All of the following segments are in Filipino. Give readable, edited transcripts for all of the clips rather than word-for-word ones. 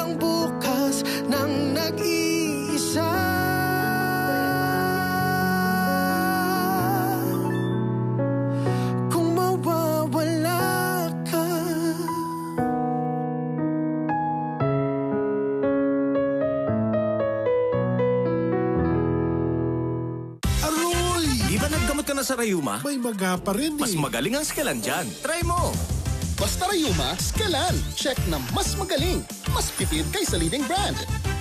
ang bukas ng nag-iisa. Kung mawawala ka, Aroy! Di ba naggamot ka na sa Rayuma? May maga pa rin Mas magaling ang Skelan dyan. Try mo! Basta Rayuma, Skelan. Check na mas magaling. Mas pipid kaysa leading brand.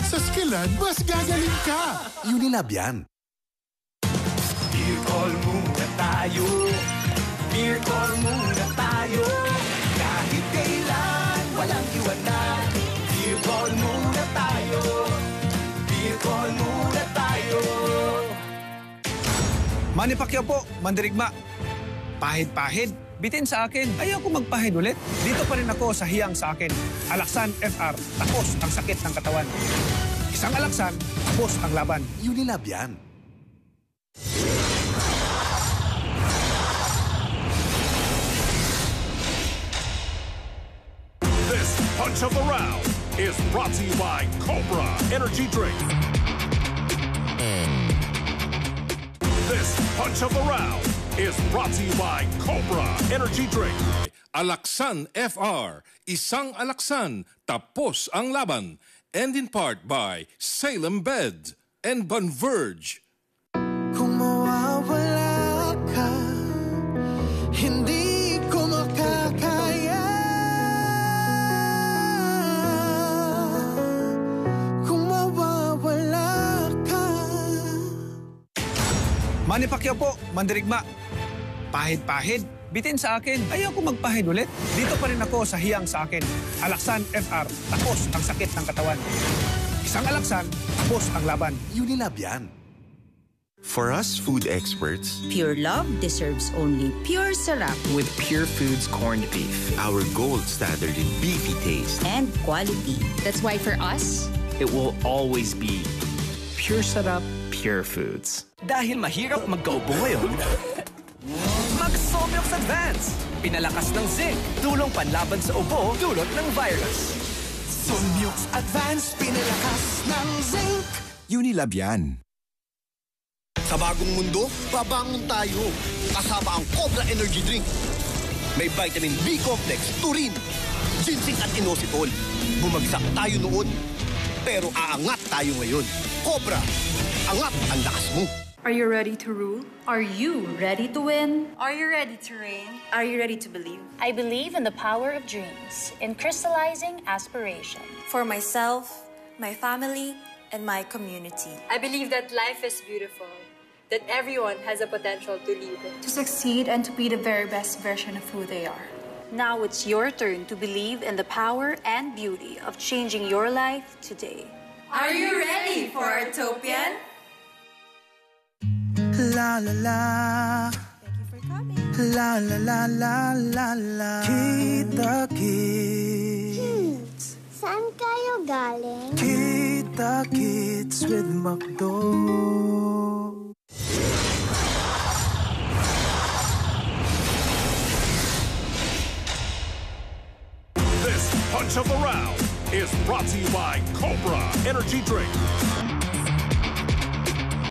Sa Skelan, mas gagaling ka. Unilab yan. Beer call muna tayo. Beer call muna tayo. Kahit kailan, walang iwanan. Beer call muna tayo. Beer call muna tayo. Manny Pacquiao po, mandirigma. Pahid-pahid, bitin sa akin. Ayoko magpahid ulit. Dito pa rin ako sa hiyang sa akin. Alaksan FR, tapos ang sakit ng katawan. Isang alaksan, tapos ang laban. Unilab yan. This Punch of the Round is brought to you by Cobra Energy Drink. This Punch of the Round is brought to you by Cobra Energy Drink. Alaksan FR, isang alaksan, tapos ang laban. And in part by Salem Bed and Converge. kung mawawala ka, hindi ko makakaya. Kung mawawala ka. Manny Pacquiao po, mandirigma. Pahid-pahid, bitin sa akin. Ayoko magpahid ulit. Dito pa rin ako sa hiyang sa akin. Alaksan FR, tapos ang sakit ng katawan. Isang alaksan, tapos ang laban. Unilab yan. For us food experts, Pure Love deserves only Pure Sarap with Pure Foods corned beef. our gold standard in beefy taste. and quality. That's why for us, It will always be Pure Sarap, Pure Foods. Dahil mahirap magkaubo ngayon, mag-Somyox Advance. Pinalakas ng zinc, tulong panlaban sa ubo, dulot ng virus. Somyox Advance, pinalakas ng zinc. Unilab yan. Sa bagong mundo, babangon tayo. Kasama ang Cobra Energy Drink. May vitamin B complex, turin, ginseng at inositol. Bumagsak tayo noon, pero aangat tayo ngayon. Cobra, angat ang lakas mo. are you ready to rule? Are you ready to win? Are you ready to reign? Are you ready to believe? I believe in the power of dreams, in crystallizing aspiration. For myself, my family, and my community. I believe that life is beautiful, that everyone has a potential to live it. To succeed and to be the very best version of who they are. Now it's your turn to believe in the power and beauty of changing your life today. Are you ready for Artopian? La la la. Thank you for coming. La la la la la la. Kita Kids. Saan kayo galing? Kita Kids with McDo. This Punch of the Round is brought to you by Cobra Energy Drink.